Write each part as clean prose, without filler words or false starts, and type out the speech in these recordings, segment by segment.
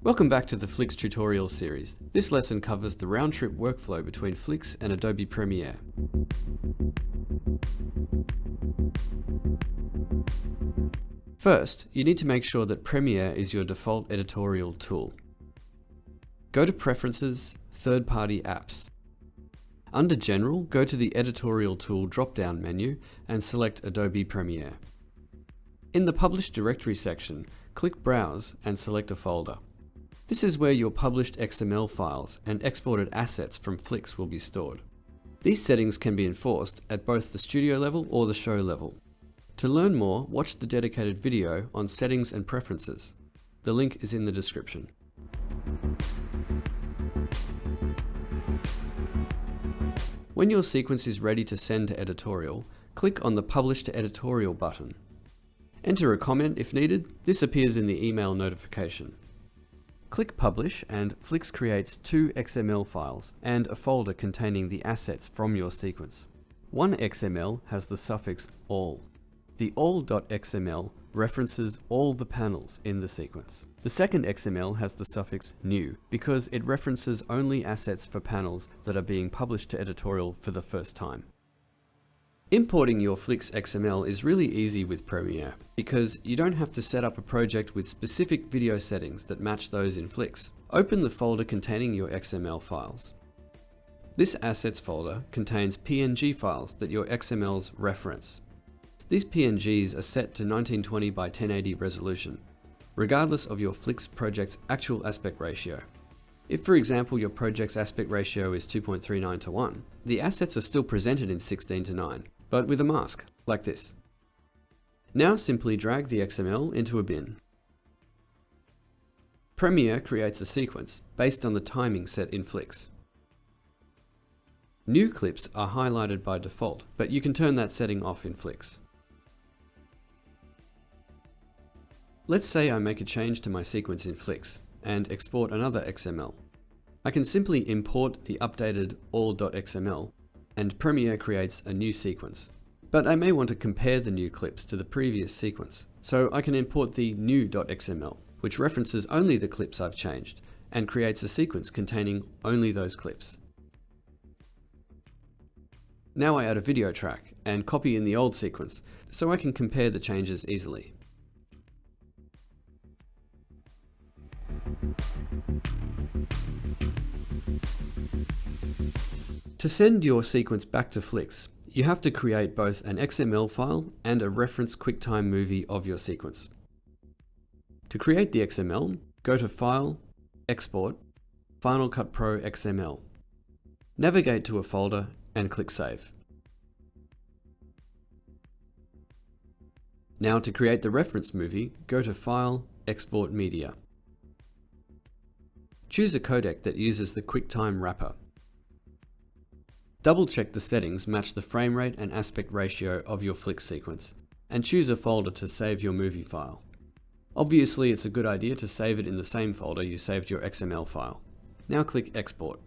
Welcome back to the Flix tutorial series. This lesson covers the round-trip workflow between Flix and Adobe Premiere. First, you need to make sure that Premiere is your default editorial tool. Go to Preferences, Third-Party Apps. Under General, go to the Editorial Tool drop-down menu and select Adobe Premiere. In the Published Directory section, click Browse and select a folder. This is where your published XML files and exported assets from Flix will be stored. These settings can be enforced at both the studio level or the show level. To learn more, watch the dedicated video on Settings and Preferences. The link is in the description. When your sequence is ready to send to editorial, click on the Publish to Editorial button. Enter a comment if needed. This appears in the email notification. Click Publish and Flix creates two XML files and a folder containing the assets from your sequence. One XML has the suffix all. The all.xml references all the panels in the sequence. The second XML has the suffix new because it references only assets for panels that are being published to editorial for the first time. Importing your Flix XML is really easy with Premiere because you don't have to set up a project with specific video settings that match those in Flix. Open the folder containing your XML files. This Assets folder contains PNG files that your XMLs reference. These PNGs are set to 1920 by 1080 resolution, regardless of your Flix project's actual aspect ratio. If, for example, your project's aspect ratio is 2.39 to 1, the assets are still presented in 16 to 9. But with a mask, like this. Now simply drag the XML into a bin. Premiere creates a sequence based on the timing set in Flix. New clips are highlighted by default, but you can turn that setting off in Flix. Let's say I make a change to my sequence in Flix and export another XML. I can simply import the updated all.xml and Premiere creates a new sequence. But I may want to compare the new clips to the previous sequence, so I can import the new.xml, which references only the clips I've changed, and creates a sequence containing only those clips. Now I add a video track and copy in the old sequence, so I can compare the changes easily. To send your sequence back to Flix, you have to create both an XML file and a reference QuickTime movie of your sequence. To create the XML, go to File, Export, Final Cut Pro XML. Navigate to a folder and click Save. Now to create the reference movie, go to File, Export Media. Choose a codec that uses the QuickTime wrapper. Double-check the settings match the frame rate and aspect ratio of your Flix sequence, and choose a folder to save your movie file. Obviously, it's a good idea to save it in the same folder you saved your XML file. Now click Export.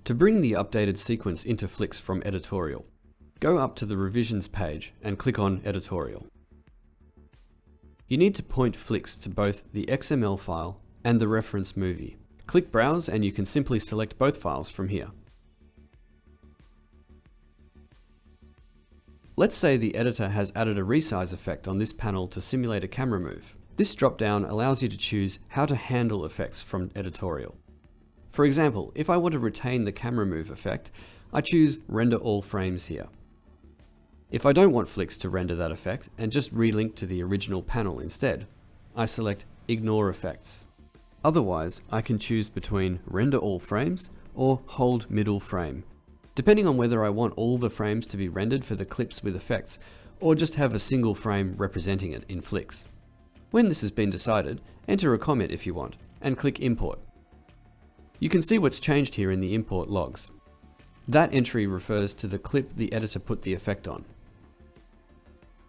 To bring the updated sequence into Flix from Editorial, go up to the Revisions page and click on Editorial. You need to point Flix to both the XML file and the reference movie. Click Browse and you can simply select both files from here. Let's say the editor has added a resize effect on this panel to simulate a camera move. This drop-down allows you to choose how to handle effects from editorial. For example, if I want to retain the camera move effect, I choose Render All Frames here. If I don't want Flix to render that effect and just relink to the original panel instead, I select Ignore Effects. Otherwise, I can choose between Render All Frames or Hold Middle Frame, depending on whether I want all the frames to be rendered for the clips with effects, or just have a single frame representing it in Flix. When this has been decided, enter a comment if you want, and click Import. You can see what's changed here in the import logs. That entry refers to the clip the editor put the effect on.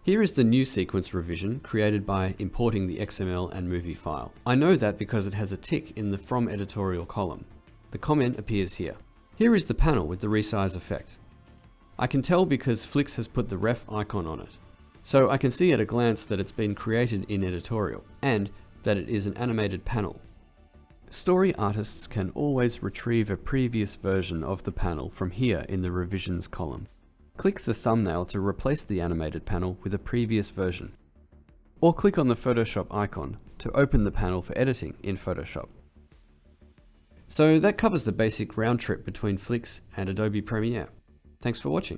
Here is the new sequence revision created by importing the XML and movie file. I know that because it has a tick in the From Editorial column. The comment appears here. Here is the panel with the resize effect. I can tell because Flix has put the ref icon on it. So I can see at a glance that it's been created in editorial, and that it is an animated panel. Story artists can always retrieve a previous version of the panel from here in the revisions column. Click the thumbnail to replace the animated panel with a previous version. Or click on the Photoshop icon to open the panel for editing in Photoshop. So that covers the basic round trip between Flix and Adobe Premiere. Thanks for watching.